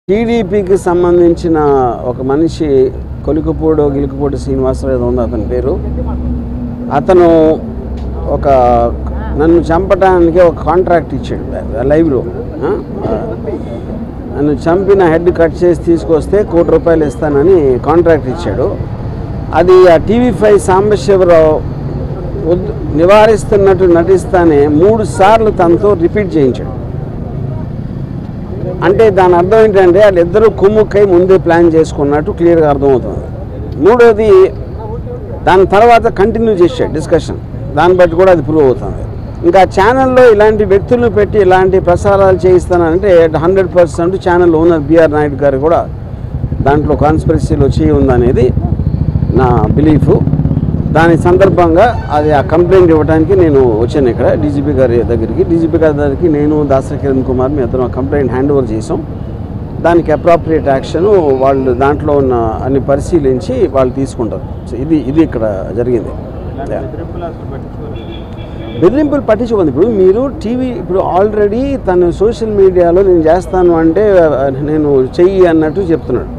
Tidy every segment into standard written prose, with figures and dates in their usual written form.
టీడీపీకి సంబంధించిన ఒక మనిషి గిలుకుపూడి శ్రీనివాసరావు ఏదో ఉంది అతని పేరు. అతను ఒక నన్ను చంపడానికి ఒక కాంట్రాక్ట్ ఇచ్చాడు లైవ్లో. నన్ను చంపిన హెడ్ కట్ చేసి తీసుకొస్తే ₹1,00,00,000 ఇస్తానని కాంట్రాక్ట్ ఇచ్చాడు. అది ఆ TV5 సాంబశివరావు నివారిస్తున్నట్టు నటిస్తానే 3 సార్లు తనతో రిపీట్ చేయించాడు. అంటే దాని అర్థం ఏంటంటే వాళ్ళిద్దరూ కుమ్ముక్కై ముందే ప్లాన్ చేసుకున్నట్టు క్లియర్గా అర్థమవుతుంది. మూడోది దాని తర్వాత కంటిన్యూ చేశాడు డిస్కషన్, దాన్ని బట్టి కూడా అది ప్రూవ్ అవుతుంది. ఇంకా ఛానల్లో ఇలాంటి వ్యక్తులను పెట్టి ఇలాంటి ప్రసారాలు చేయిస్తానంటే 100% ఛానల్ ఓనర్ బిఆర్ నాయుడు గారు కూడా దాంట్లో కాన్స్పిరసీలో చేయి ఉందనేది నా బిలీఫు. దాని సందర్భంగా అది ఆ కంప్లైంట్ ఇవ్వడానికి నేను వచ్చాను ఇక్కడ డీజీపీ గారి దగ్గరికి. నేను దాసరి కిరణ్ కుమార్ మీ ఇద్దరం కంప్లైంట్ హ్యాండ్ ఓవర్ చేసాం. దానికి అప్రాప్రియేట్ యాక్షన్ వాళ్ళు దాంట్లో ఉన్న అన్ని పరిశీలించి వాళ్ళు తీసుకుంటారు. సో ఇది ఇక్కడ జరిగింది. బెదిరింపులు పట్టించుకుంది. ఇప్పుడు మీరు ఇప్పుడు ఆల్రెడీ తను సోషల్ మీడియాలో నేను చేస్తాను అంటే నేను చెయ్యి అన్నట్టు చెప్తున్నాడు.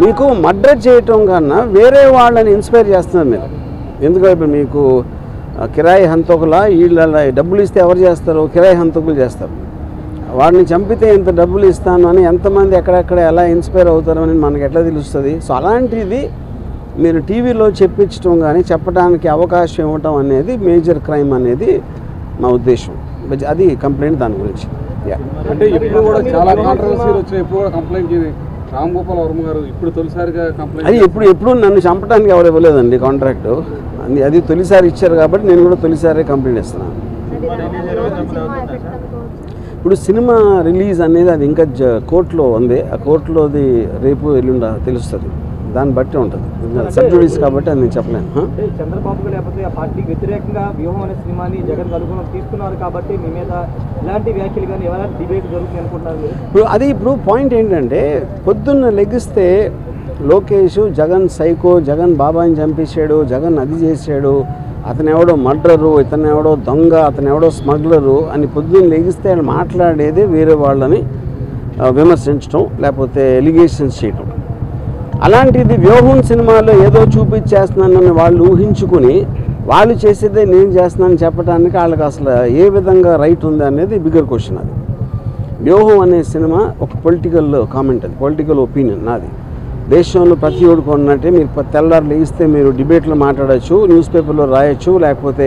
మీకు మర్డర్ చేయటం కన్నా వేరే వాళ్ళని ఇన్స్పైర్ చేస్తున్నారు మీరు. ఎందుకంటే ఇప్పుడు మీకు కిరాయి హంతకులా వీళ్ళ డబ్బులు ఇస్తే ఎవరు చేస్తారు? కిరాయి హంతకులు చేస్తారు. వాడిని చంపితే ఇంత డబ్బులు ఇస్తాను అని ఎంతమంది ఎక్కడెక్కడ ఎలా ఇన్స్పైర్ అవుతారో అని మనకు ఎట్లా తెలుస్తుంది? సో అలాంటిది మీరు టీవీలో చెప్పించడం కానీ చెప్పడానికి అవకాశం ఇవ్వటం అనేది మేజర్ క్రైమ్ అనేది నా ఉద్దేశం. అది కంప్లైంట్ దాని గురించి. అంటే ఇప్పుడు కూడా చాలా కాంట్రవర్సీలు వచ్చాయి. ఇప్పుడు కూడా కంప్లైంట్ రామ్ గోపాల్ వర్మ గారు ఇప్పుడు తొలిసారిగా కంప్లైంట్ అది ఎప్పుడు నన్ను చంపడానికి ఎవరు ఇవ్వలేదండి కాంట్రాక్టు. అది తొలిసారి ఇచ్చారు కాబట్టి నేను కూడా తొలిసారి కంప్లైంట్ ఇస్తున్నాను. ఇప్పుడు సినిమా రిలీజ్ అనేది అది ఇంకా కోర్టులో ఉంది. ఆ కోర్టులోది రేపు ఎల్లుండా తెలుస్తుంది. దాన్ని బట్టి ఉంటుంది. సబ్ జుడిస్ కాబట్టి అది నేను చెప్పలేను. చంద్రబాబు లేకపోతే ఆ పార్టీకి వ్యతిరేకంగా వ్యూహం అనే సినిమాని జగన్ అనుగుణం తీసుకున్నారు కాబట్టి మీ మీద ఇలాంటి వ్యాఖ్యలు కానీ ఎవరైనా డిబేట్ జరుగుతుంది అనుకుంటున్నారు. ఇప్పుడు పాయింట్ ఏంటంటే పొద్దున్న లెగిస్తే లోకేష్ జగన్ సైకో, జగన్ బాబాని చంపేశాడు, జగన్ అది చేశాడు, అతను ఎవడో మర్డరు, ఇతను ఎవడో దొంగ, అతను ఎవడో స్మగ్లరు అని పొద్దున్న లెగిస్తే ఆయన మాట్లాడేదే వేరే వాళ్ళని విమర్శించడం లేకపోతే ఎలిగేషన్స్ చేయటం. అలాంటిది వ్యూహం సినిమాలో ఏదో చూపించేస్తున్నానని వాళ్ళు ఊహించుకుని వాళ్ళు చేసేదే నేను చేస్తున్నానని చెప్పడానికి వాళ్ళకి అసలు ఏ విధంగా రైట్ ఉంది అనేది బిగ్గర్ క్వశ్చన్. అది వ్యూహం అనే సినిమా ఒక పొలిటికల్ కామెంట్, అది పొలిటికల్ ఒపీనియన్ నాది. దేశంలో ప్రతి ఒక్కరికి ఉన్నట్టే మీరు తెల్లారు లేస్తే మీరు డిబేట్లో మాట్లాడచ్చు, న్యూస్ పేపర్లో రాయొచ్చు, లేకపోతే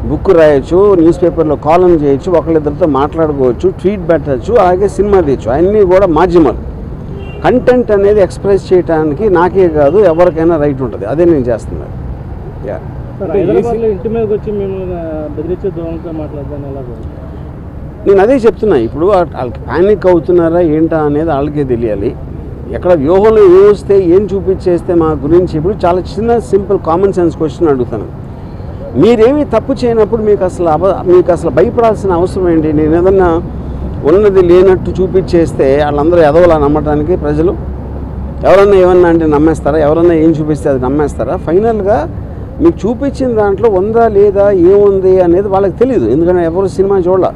బుక్ రాయొచ్చు, న్యూస్ పేపర్లో కాలం చేయొచ్చు, ఒకళ్ళిద్దరితో మాట్లాడుకోవచ్చు, ట్వీట్ పెట్టచ్చు, అలాగే సినిమా తీయచ్చు. అన్నీ కూడా మాధ్యమాలు. కంటెంట్ అనేది ఎక్స్ప్రెస్ చేయడానికి నాకే కాదు ఎవరికైనా రైట్ ఉంటుంది. అదే నేను చేస్తున్నాను. నేను అదే చెప్తున్నా. ఇప్పుడు వాళ్ళకి ప్యానిక్ అవుతున్నారా ఏంటా అనేది వాళ్ళకే తెలియాలి. ఎక్కడ వ్యూహంలో ఏం వస్తే ఏం చూపించేస్తే మా గురించి ఇప్పుడు చాలా చిన్న సింపుల్ కామన్ సెన్స్ క్వశ్చన్ అడుగుతాను. మీరేమీ తప్పు చేయనప్పుడు మీకు అసలు భయపడాల్సిన అవసరం ఏంటి? నేను ఏదన్నా ఉన్నది లేనట్టు చూపించేస్తే వాళ్ళందరూ ఎదవలా నమ్మటానికి ప్రజలు ఎవరన్నా ఏమన్నా అంటే నమ్మేస్తారా? ఎవరన్నా ఏం చూపిస్తే అది నమ్మేస్తారా? ఫైనల్గా మీకు చూపించిన దాంట్లో ఉందా లేదా ఏముంది అనేది వాళ్ళకి తెలియదు. ఎందుకంటే ఎవరు సినిమా చూడాల.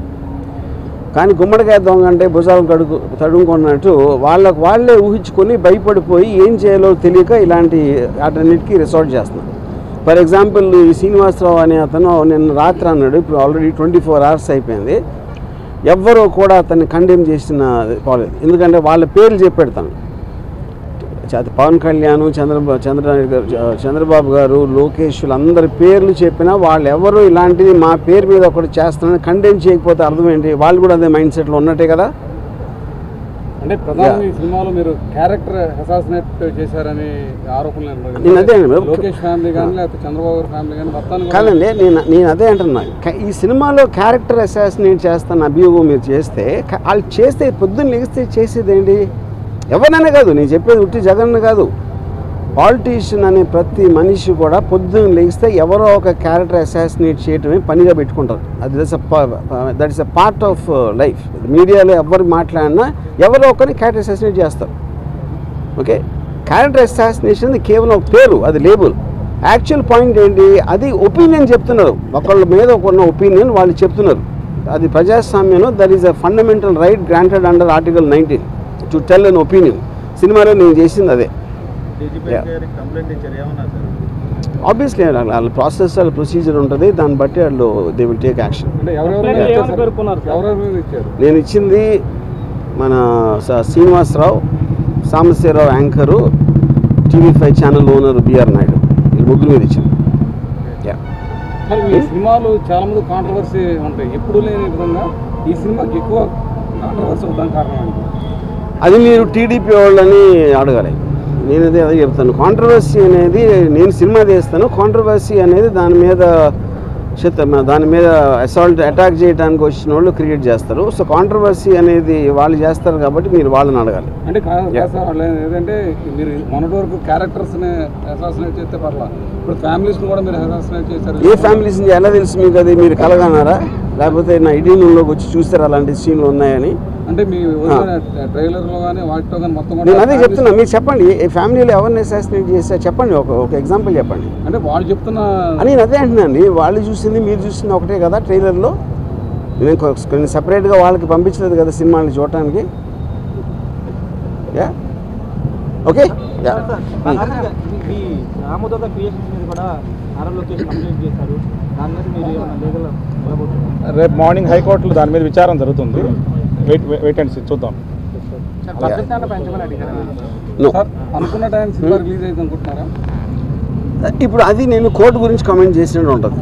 కానీ గుమ్మడికాయ దొంగ అంటే భుజాలు తడుముకున్నట్టు వాళ్ళే ఊహించుకొని భయపడిపోయి ఏం చేయాలో తెలియక ఇలాంటి వాటన్నిటికీ రిసార్ట్ చేస్తున్నారు. ఫర్ ఎగ్జాంపుల్ ఈ శ్రీనివాసరావు అనే అతను నిన్న రాత్రి అన్నాడు, ఇప్పుడు ఆల్రెడీ 24 hours అయిపోయింది, ఎవ్వరూ కూడా అతన్ని కండెమ్ చేసిన పోలేదు. ఎందుకంటే వాళ్ళ పేర్లు చెప్పెడతాను. పవన్ కళ్యాణ్, చంద్రబాబు గారు, లోకేష్ అందరి పేర్లు చెప్పినా వాళ్ళు ఎవరు ఇలాంటిది మా పేరు మీద ఒకటి చేస్తానని కండెమ్ చేయకపోతే అర్థం ఏంటి? వాళ్ళు కూడా అదే మైండ్ సెట్లో ఉన్నట్టే కదా. అంటే ప్రధానంగా ఈ సినిమాలో మీరు క్యారెక్టర్ అసాసినేట్ చేశారని ఆరోపణలు. నేను అదే లోకేష్ ఫ్యామిలీ కానీ లేకపోతే చంద్రబాబు ఫ్యామిలీ కానీ కాదండి. నేను అదే అంటున్నా. ఈ సినిమాలో క్యారెక్టర్ అసాసినేట్ చేస్తాను అభియోగం మీరు చేస్తే వాళ్ళు చేస్తే పొద్దున్న లెగిస్తే చేసేది ఏంటి? ఎవరినైనా కాదు, నేను చెప్పేది ఉట్టి జగన్ కాదు, పాలిటీషియన్ అనే ప్రతి మనిషి కూడా పొద్దున్న లెగిస్తే ఎవరో ఒక క్యారెక్టర్ అసాసినేట్ చేయటమే పనిగా పెట్టుకుంటారు. అది that is a part of life. మీడియాలో ఎవరు మాట్లాడినా ఎవరో ఒకరిని క్యారెక్టర్ అసాసినేట్ చేస్తారు. ఓకే, క్యారెక్టర్ అసాసినేషన్ కేవలం ఒక పేరు, అది లేబుల్. యాక్చువల్ పాయింట్ ఏంటి? అది ఒపీనియన్ చెప్తున్నారు. ఒకళ్ళ మీద ఒకన్న ఒపీనియన్ వాళ్ళు చెప్తున్నారు. అది ప్రజాస్వామ్యంలో that is a fundamental right granted under Article 19. To tell an opinion. సినిమాలో నేను చేసింది అదే. ఆబ్వియస్లీ వాళ్ళ ప్రాసెస్ వాళ్ళ ప్రొసీజర్ ఉంటుంది, దాన్ని బట్టి వాళ్ళు దే విల్ టేక్ యాక్షన్. అంటే ఎవరెవరి మీద ఇచ్చారు? నేను ఇచ్చింది మన Srinivasarao, Sambasivarao anchor, TV5 channel owner BR Naidu, వీళ్ళు ముగ్గురు మీద ఇచ్చాను. మరి ఈ సినిమాలు చాలా మంది కాంట్రవర్సీ ఉంటాయి, ఎప్పుడు లేని విధంగా ఈ సినిమాకి ఎక్కువ కాంట్రవర్సీ అవడానికి కారణం ఏంటి? అది మీరు టీడీపీ వాళ్ళని అడగాలి. నేను అదే చెప్తాను. కాంట్రవర్సీ అనేది నేను సినిమా తీస్తాను, కాంట్రవర్సీ అనేది దాని మీద అసాల్ట్ అటాక్ చేయడానికి వచ్చిన వాళ్ళు క్రియేట్ చేస్తారు. సో కాంట్రవర్సీ అనేది వాళ్ళు చేస్తారు కాబట్టి మీరు వాళ్ళని అడగాలి. అంటే ఏదంటే మీరు మొన్నటి వరకు క్యారెక్టర్స్ని అసాసినేట్ చేస్తే పర్లా, ఇప్పుడు ఫ్యామిలీస్ని కూడా మీరు అసాసినేట్ చేశారు. ఏ ఫ్యామిలీస్ ఎలా తెలుసు మీకు? అది మీరు కలగన్నారా, లేకపోతే నా ఐడీలోకి వచ్చి చూస్తారు అలాంటి సీన్లు ఉన్నాయని? అంటే మీ ట్రైలర్లో కానీ వాటిలో కానీ మొత్తం నేను అదే చెప్తున్నా, మీరు చెప్పండి ఏ ఫ్యామిలీలో ఎవరిని అసాసినేట్ చేస్తే చెప్పండి, ఒక ఎగ్జాంపుల్ చెప్పండి. అంటే వాళ్ళు చెప్తున్న నేను అదే అంటున్నాను, వాళ్ళు చూసింది మీరు చూసింది ఒకటే కదా ట్రైలర్లో. నేను కొన్ని సపరేట్గా వాళ్ళకి పంపించలేదు కదా సినిమాని చూడటానికి. Yeah okay. ఈ రామోదోగ క్రియేషన్స్ మీద కూడా నారా లోకేష్ కంప్లైంట్ చేశారు, దాని మీద మీరు ఏమైనా లీగల్ వెళ్ళబోతున్నారు? రేపు మార్నింగ్ హైకోర్టులో దాని మీద విచారణ జరుగుతుంది. వెయిట్ అండ్ సీ, చూద్దాం. అనుకున్న టైం సినిమా రిలీజ్ అయితే అనుకుంటున్నారా? ఇప్పుడు అది నేను కోర్టు గురించి కామెంట్ చేసినట్టు ఉంటుంది.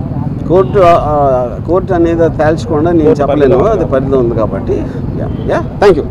కోర్టు అనేది తేల్చకుండా నేను చెప్పలేను, అది పరిధి ఉంది కాబట్టి. Yeah thank you.